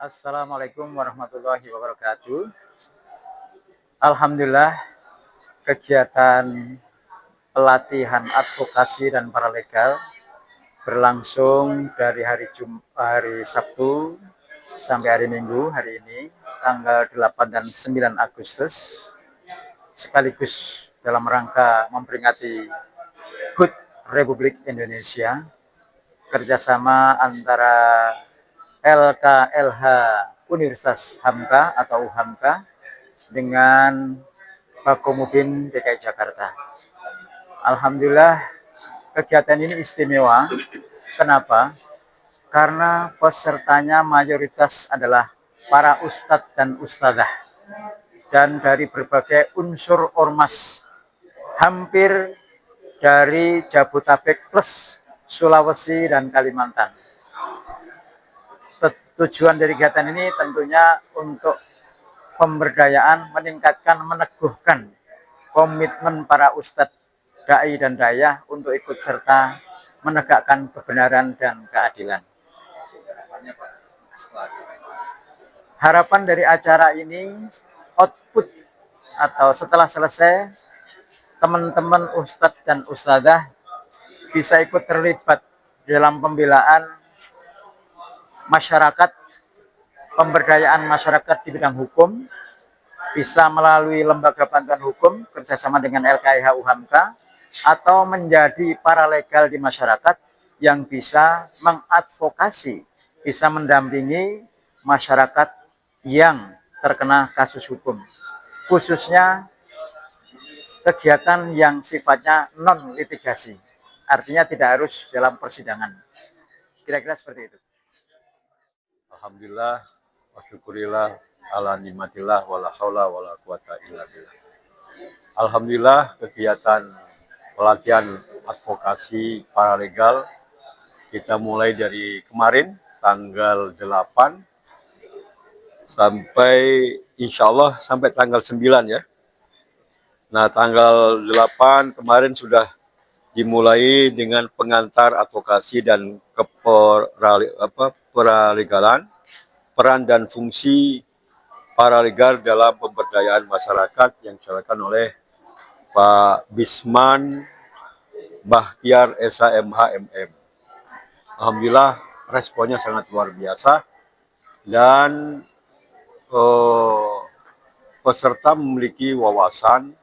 Assalamualaikum warahmatullahi wabarakatuh. Alhamdulillah, kegiatan pelatihan advokasi dan paralegal berlangsung dari hari Sabtu sampai hari Minggu hari ini tanggal 8 dan 9 Agustus, sekaligus dalam rangka memperingati HUT Republik Indonesia, kerjasama antara LKLH Universitas Hamka atau UHAMKA dengan Pakomubin DKI Jakarta. Alhamdulillah, kegiatan ini istimewa. Kenapa? Karena pesertanya mayoritas adalah para ustadz dan ustadzah dan dari berbagai unsur ormas, hampir dari Jabodetabek plus Sulawesi dan Kalimantan. Tujuan dari kegiatan ini tentunya untuk pemberdayaan, meningkatkan, meneguhkan komitmen para ustadz, dai dan dayah untuk ikut serta menegakkan kebenaran dan keadilan. Harapan dari acara ini, output atau setelah selesai, teman-teman ustadz dan ustadzah bisa ikut terlibat dalam pembelaan masyarakat, pemberdayaan masyarakat di bidang hukum, bisa melalui lembaga bantuan hukum kerjasama dengan LKIH UHAMKA, atau menjadi paralegal di masyarakat yang bisa mengadvokasi, bisa mendampingi masyarakat yang terkena kasus hukum, khususnya kegiatan yang sifatnya non litigasi, artinya tidak harus dalam persidangan. Kira-kira seperti itu. Alhamdulillah, wa syukurillah, ala nikmatillah, wala haula wala quwata illa billah. Alhamdulillah, kegiatan pelatihan advokasi paralegal kita mulai dari kemarin tanggal 8 sampai insya Allah sampai tanggal 9 ya. Nah, tanggal 8 kemarin sudah dimulai dengan pengantar advokasi dan paralegalan, peran dan fungsi paralegal dalam pemberdayaan masyarakat yang disampaikan oleh Pak Bisman Bahtiar SHMH MM. Alhamdulillah responnya sangat luar biasa dan peserta memiliki wawasan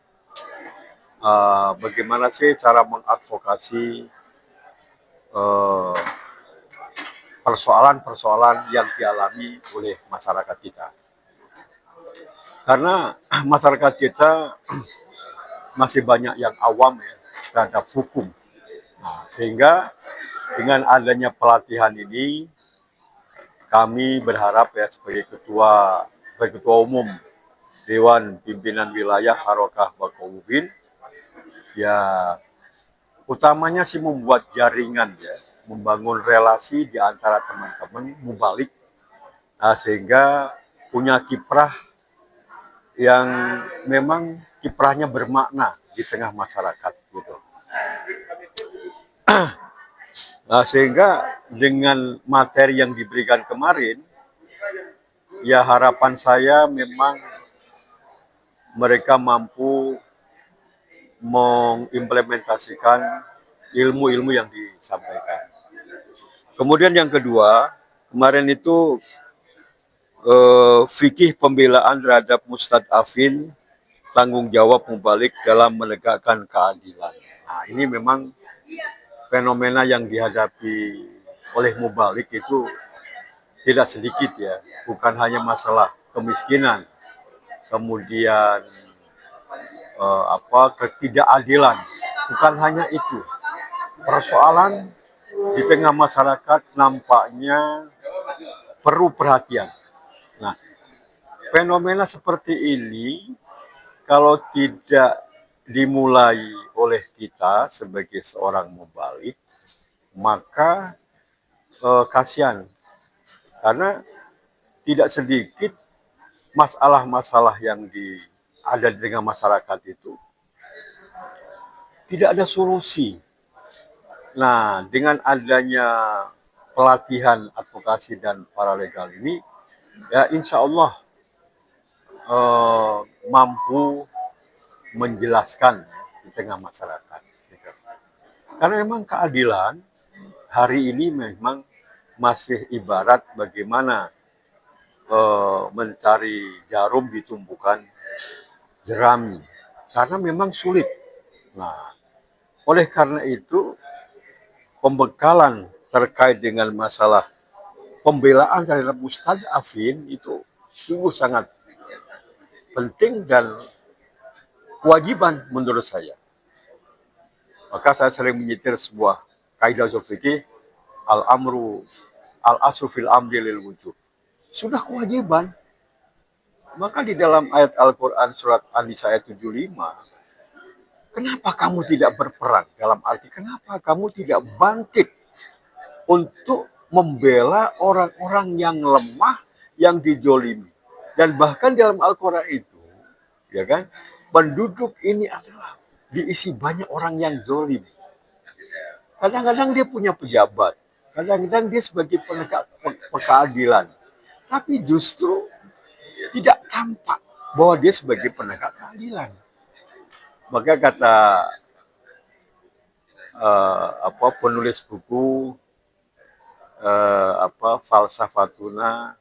bagaimana sih cara mengadvokasi persoalan-persoalan yang dialami oleh masyarakat kita. Karena masyarakat kita masih banyak yang awam ya terhadap hukum. Nah, sehingga dengan adanya pelatihan ini, kami berharap ya sebagai ketua umum Dewan Pimpinan Wilayah Harokah Pakomubin, ya utamanya sih membuat jaringan ya, membangun relasi di antara teman-teman mubalik, sehingga punya kiprah yang memang kiprahnya bermakna di tengah masyarakat gitu. Nah, sehingga dengan materi yang diberikan kemarin, ya harapan saya memang mereka mampu mengimplementasikan ilmu-ilmu yang disampaikan. Kemudian yang kedua, kemarin itu fikih pembelaan terhadap mustadafin, tanggung jawab mubalik dalam menegakkan keadilan. Nah, ini memang fenomena yang dihadapi oleh mubalik itu tidak sedikit ya, bukan hanya masalah kemiskinan, kemudian ketidakadilan, bukan hanya itu. Persoalan di tengah masyarakat nampaknya perlu perhatian. Nah, fenomena seperti ini kalau tidak dimulai oleh kita sebagai seorang mubalik, maka kasihan. Karena tidak sedikit masalah-masalah yang ada di tengah masyarakat itu tidak ada solusi. Nah, dengan adanya pelatihan advokasi dan paralegal ini, ya insya Allah mampu menjelaskan di tengah masyarakat. Gitu. Karena memang keadilan hari ini memang masih ibarat bagaimana mencari jarum di tumpukan jerami. Karena memang sulit. Nah, oleh karena itu pembekalan terkait dengan masalah pembelaan terhadap Ustadz Afin itu sungguh sangat penting dan kewajiban menurut saya. Maka saya sering menyetir sebuah kaidah fikih al-amru al-asru fil amri lil wujub. Sudah kewajiban. Maka di dalam ayat Al-Qur'an surat An-Nisa ayat 75, kenapa kamu tidak berperang? Dalam arti kenapa kamu tidak bangkit untuk membela orang-orang yang lemah, yang dijolimi. Dan bahkan dalam Al-Quran itu, ya kan, penduduk ini adalah diisi banyak orang yang zolim. Kadang-kadang dia punya pejabat, kadang-kadang dia sebagai penegak keadilan, tapi justru tidak tampak bahwa dia sebagai penegak keadilan. Maka kata penulis buku Falsafatuna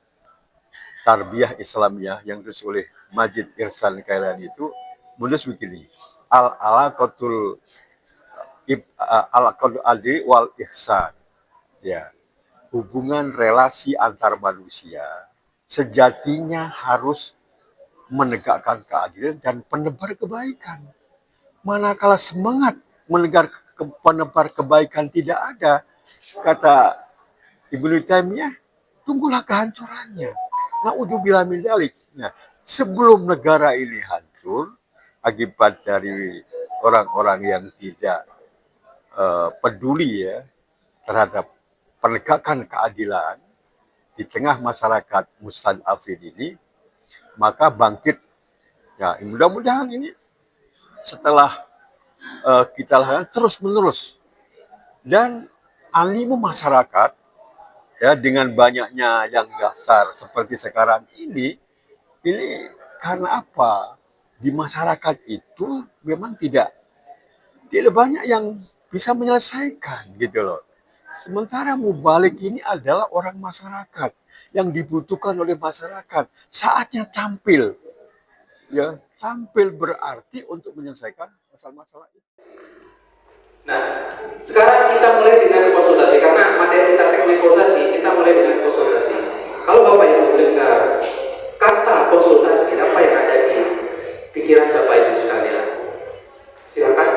Tarbiyah Islamiyah yang ditulis oleh Majid Irsan Kailani itu menulis begini, al-alaqatul adli wal ihsan, ya, hubungan relasi antar manusia sejatinya harus menegakkan keadilan dan penebar kebaikan. Manakala semangat penebar kebaikan tidak ada, kata Ibnu Taimiyah, tunggulah kehancurannya. Na'udzubillah min dzalik. Nah, sebelum negara ini hancur akibat dari orang-orang yang tidak peduli ya terhadap penegakan keadilan di tengah masyarakat mustadafin ini, maka bangkit. Ya, mudah-mudahan ini setelah kita lakukan terus-menerus dan animo masyarakat ya dengan banyaknya yang daftar seperti sekarang ini karena apa? Di masyarakat itu memang tidak banyak yang bisa menyelesaikan gitu loh. Sementara mubalik ini adalah orang masyarakat yang dibutuhkan oleh masyarakat. Saatnya tampil, ya tampil berarti untuk menyelesaikan masalah-masalah itu. Nah, sekarang kita mulai dengan konsultasi karena materi kita teknikal saja. Kita mulai dengan konsultasi. Kalau Bapak Ibu mendengar kata konsultasi, apa yang ada di pikiran Bapak Ibu sekalian? Silakan.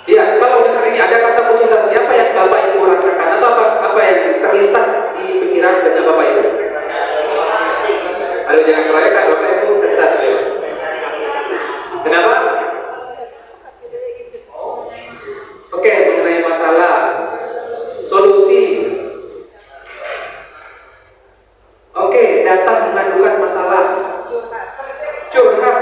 Ya, kalau dengar ini ada kata konsultasi, apa yang Bapak Ibu rasakan atau apa yang terlintas di pikiran benak Bapak Ibu? Ayo jangan merayakan, Bapak Ibu cerita dulu. Kenapa? Oke, mengenai masalah, solusi. Oke, datang mengadukan masalah, curhat.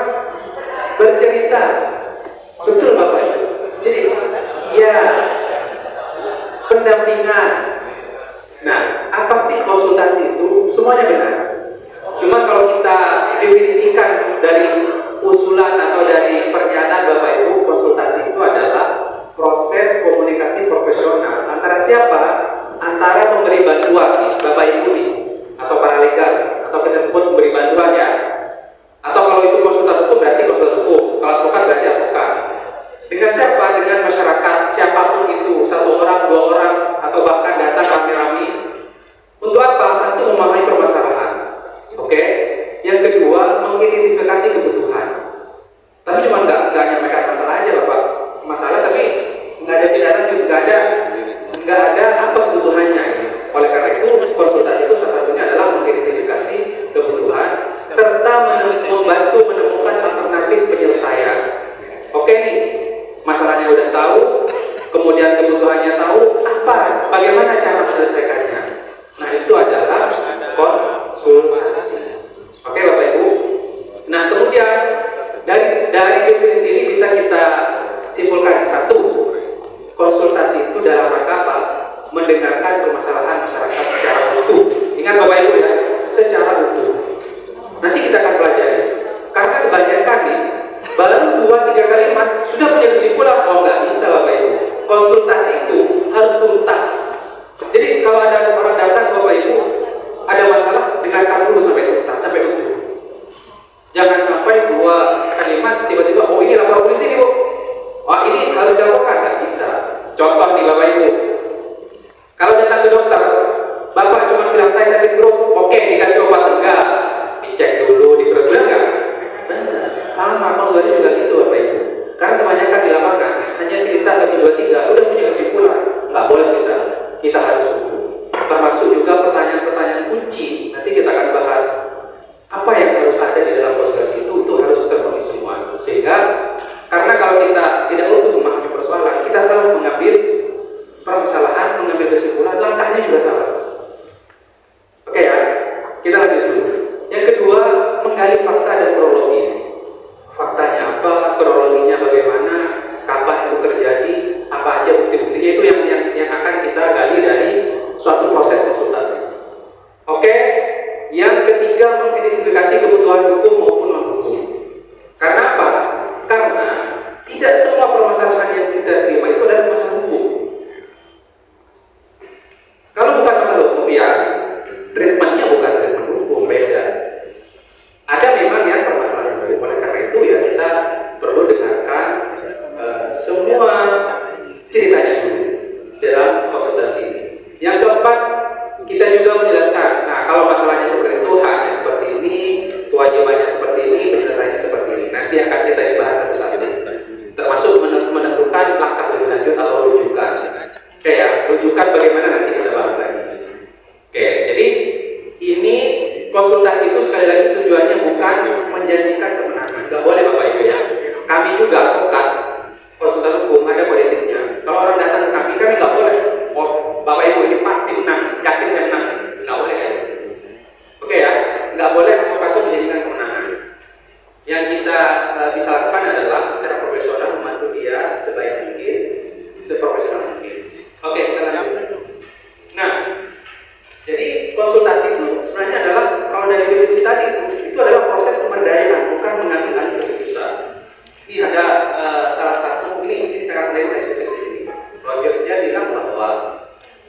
kita lanjut dulu. Yang kedua, menggali fakta dan kronologi. Faktanya apa, kronologinya bagaimana, kapan itu terjadi, apa aja bukti-buktinya, itu yang akan kita gali dari suatu proses konsultasi. Oke, yang ketiga, mengidentifikasi kebutuhan hukum maupun non-hukum. Karena apa? Karena tidak semua permasalahan yang kita terima itu adalah masalah hukum. Kalau bukan masalah hukum, ya treatmentnya bukan treatment hukum, beda. Ada memang yang permasalahan hukum, oleh karena itu ya kita perlu dengarkan semua ceritanya dulu dalam konsultasi ini. Yang keempat, kita juga menjelaskan, nah kalau masalahnya seperti itu, haknya seperti ini, kewajibannya seperti ini, penyelesaiannya seperti ini. Nanti akan kita dibahas satu-satu, termasuk menentukan langkah lebih lanjut atau rujukan. Kayak rujukan bagaimana nanti kita bahas lagi. Oke, jadi ini konsultasi itu sekali lagi tujuannya bukan menjanjikan kemenangan. Gak boleh Bapak Ibu ya. Kami juga advokat konsultan hukum ada kode etiknya. Kalau orang datang ke kami nggak boleh. Oh, Bapak Ibu ini pasti menang, yakin saya menang. Nggak boleh ya. Oke ya, nggak boleh advokat itu menjanjikan kemenangan. Yang kita bisa lakukan adalah secara profesional membantu dia sebaik mungkin, seprofesional mungkin. Oke, kita lanjut. Nah, jadi konsultasi itu sebenarnya adalah, kalau dari definisi tadi itu adalah proses pemberdayaan, bukan mengambil alih keputusan. Ini ada salah satu, ini sangat menarik saya juga di sini. Rogers dia bilang bahwa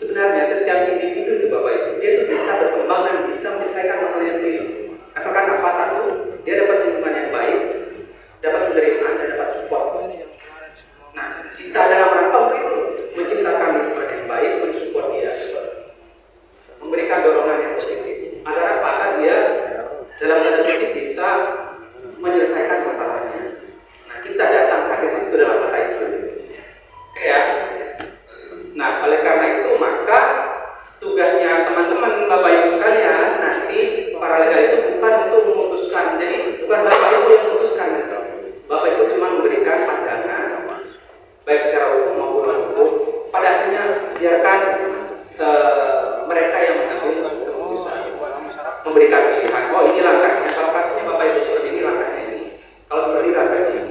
sebenarnya setiap individu itu Bapak Ibu, dia itu bisa berkembang dan bisa menyelesaikan masalahnya sendiri. Asalkan apa? Satu, dia dapat lingkungan yang baik, dapat penerimaan dan dapat support. Nah, kita dalam rangka itu menciptakan lingkungan yang baik, mensupport dia, memberikan dorongan yang positif. Agar apa? Agar dia dalam tanda kutip bisa menyelesaikan masalahnya. Nah, kita datang hadir di situ dalam kata itu. Kayak, nah oleh karena itu maka tugasnya teman-teman Bapak Ibu sekalian nanti para legal itu bukan untuk memutuskan. Jadi bukan Bapak Ibu yang memutuskan gitu. Bapak Ibu cuma memberikan pandangan baik secara hukum maupun non hukum. Pada akhirnya biarkan mereka yang mengambil keputusan, memberikan pilihan. Oh ini langkahnya, kalau kasusnya Bapak Ibu seperti ini langkahnya ini, kalau seperti ini langkahnya ini,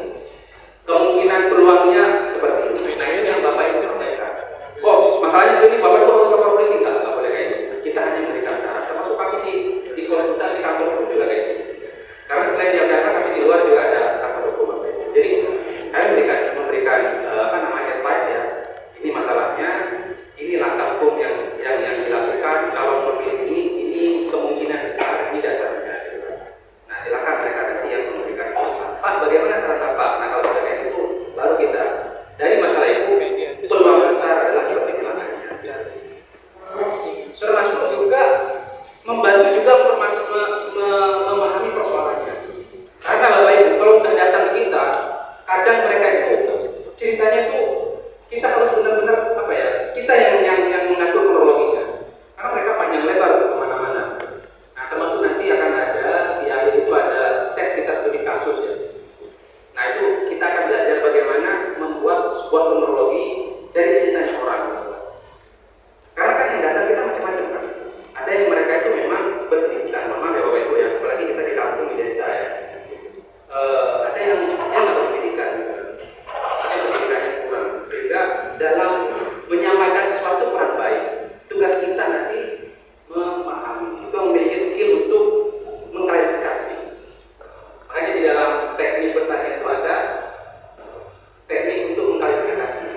kemungkinan peluangnya seperti ini. Nah ini yang Bapak Ibu sampaikan. Oh masalahnya seperti ini, Bapak Ibu harus lapor polisi, nggak boleh kayak gitu. Kita hanya memberikan saran. Termasuk kami di konsultan di kantor hukum juga kayak gitu. Karena selain di Jakarta kami di luar juga ada kantor hukum Bapak Ibu. Jadi kami memberikan advice ya. Ini masalahnya, ini langkah hukum yang dilakukan. Kalau memilih ini kemungkinan besar, ini dasarnya. Nah silakan mereka nanti yang memberikan Pak, bagaimana saran Bapak? Nah kalau sudah kayak itu, baru kita dari masalah itu peluang besar adalah seperti langkahnya. Termasuk juga membantu juga memahami persoalannya. Karena Bapak Ibu kalau sudah datang ke kita, kadang mereka itu ceritanya itu kita harus benar-benar apa ya? Kita yang mengatur kronologinya. Karena mereka panjang lebar kemana-mana. Nah termasuk nanti akan ada di akhir itu ada tes kita studi kasus ya. Nah itu kita akan belajar bagaimana membuat sebuah kronologi dari ceritanya orang. Karena kan yang datang kita macam-macam kan. Ada yang mereka itu memang berpendidikan, memang ya Bapak Ibu ya. Apalagi kita di kampung di desa ya. Ada yang nggak berpendidikan, ada yang pendidikannya kurang. Sehingga dalam menyampaikan sesuatu kurang baik. Tugas kita nanti memahami, juga memiliki skill untuk mengklarifikasi. Makanya di dalam teknik bertanya itu ada teknik untuk mengklarifikasi.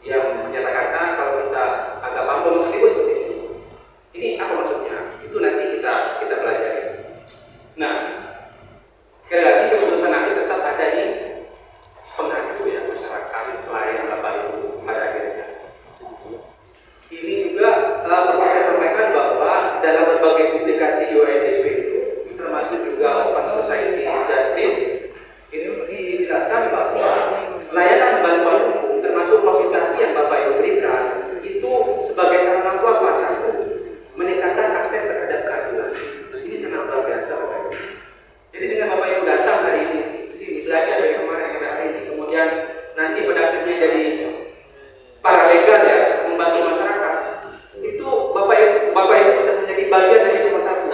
Yang menyatakan kalau kita agak mampu meskipun seperti ini. Ini apa maksudnya? Itu nanti kita pelajari. Nah, sekali lagi keputusan nanti tetap ada di pengadu ya, masyarakat, klien, Bapak Ibu pada akhirnya. Ini juga perlu saya sampaikan bahwa dalam berbagai publikasi UNDP itu, termasuk juga Open Society Justice, ini dijelaskan bahwa layanan bantuan hukum termasuk konsultasi yang Bapak Ibu berikan itu sebagai sarana apa? Satu, meningkatkan akses terhadap keadilan. Ini sangat luar biasa Bapak Ibu. Jadi dengan Bapak Ibu datang hari ini sini belajar dari kemarin ke hari ini, kemudian nanti pada akhirnya jadi paralegal ya, membantu masyarakat. Itu Bapak Ibu sudah menjadi bagian dari nomor satu.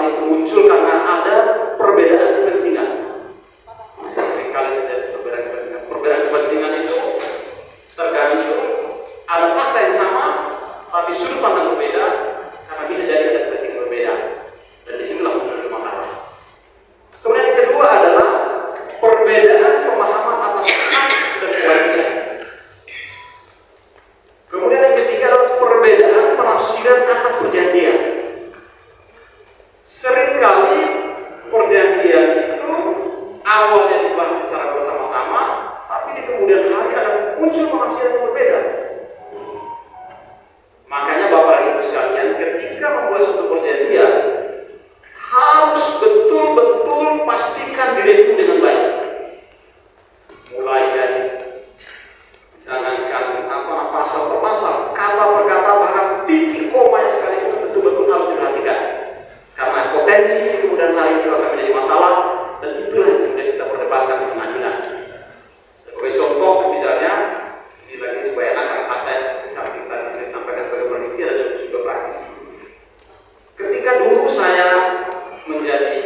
perdebatan itu muncul karena ada perbedaan kepentingan. Seringkali terjadi perbedaan kepentingan. Perbedaan kepentingan itu tergantung ada fakta yang sama, tapi sudut pandang berbeda, karena bisa jadi ada kepentingan berbeda. Dan disinilah muncul masalah. Kemudian yang kedua adalah perbedaan pemahaman atas hak dan kewajiban. Kemudian yang ketiga adalah perbedaan penafsiran atas perjanjian. Seringkali perjanjian itu awalnya dibahas secara bersama-sama, tapi di kemudian hari ada muncul penafsiran yang berbeda. Makanya Bapak Ibu sekalian, ketika membuat suatu perjanjian, harus betul-betul pastikan direview dengan baik. Mulai dari jangankan pasal per pasal, kata per kata, bahkan titik koma yang sekalipun betul-betul harus diperhatikan. Karena potensi kemudian hari itu akan menjadi masalah, dan itulah yang kemudian kita perdebatkan di pengadilan. Sebagai contoh misalnya, ini lagi supaya anak-anak saya samping tadi saya sampaikan sebagai peneliti dan juga praktisi. Ketika dulu saya menjadi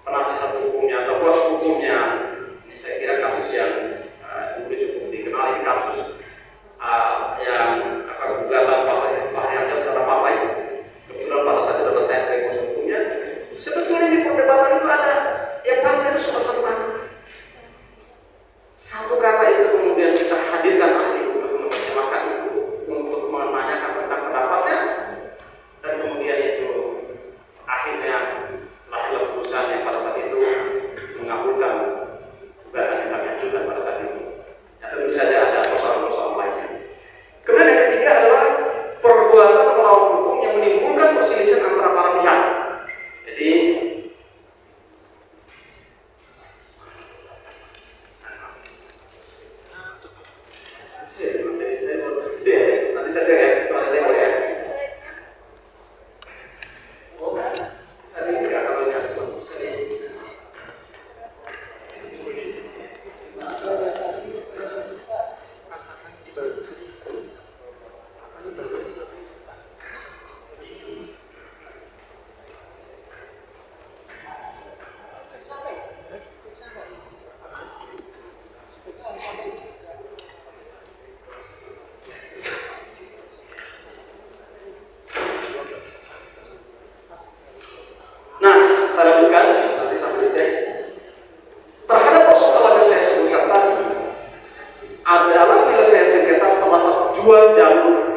penasihat hukumnya atau kuasa hukumnya, ini saya kira kasus yang dulu cukup dikenal, ini kasus yang gugatan Pak Herjal terhadap Pak itu. Kebetulan pada saat itu adalah saya sebagai kuasa hukumnya. Sebetulnya di perdebatan itu ada yang paling itu cuma satu kata. Satu kata itu kemudian kita hadirkan ahli untuk menerjemahkan itu, untuk menanyakan tentang pendapatnya, dan kemudian itu akhirnya lahirlah putusan yang pada saat itu mengabulkan gugatan yang kami ajukan pada saat itu. Ya, tentu saja ada persoalan-persoalan lainnya. Kemudian yang ketiga adalah perbuatan melawan hukum yang menimbulkan perselisihan antara para pihak. Jadi nanti saya share ya, setelah saya boleh ya. Saya ini tidak kalau ini ada satu sesi. Nah, saya lanjutkan, nanti sambil cek. Terhadap persoalan yang saya sebutkan tadi, adalah penyelesaian sengketa terdapat dua jalur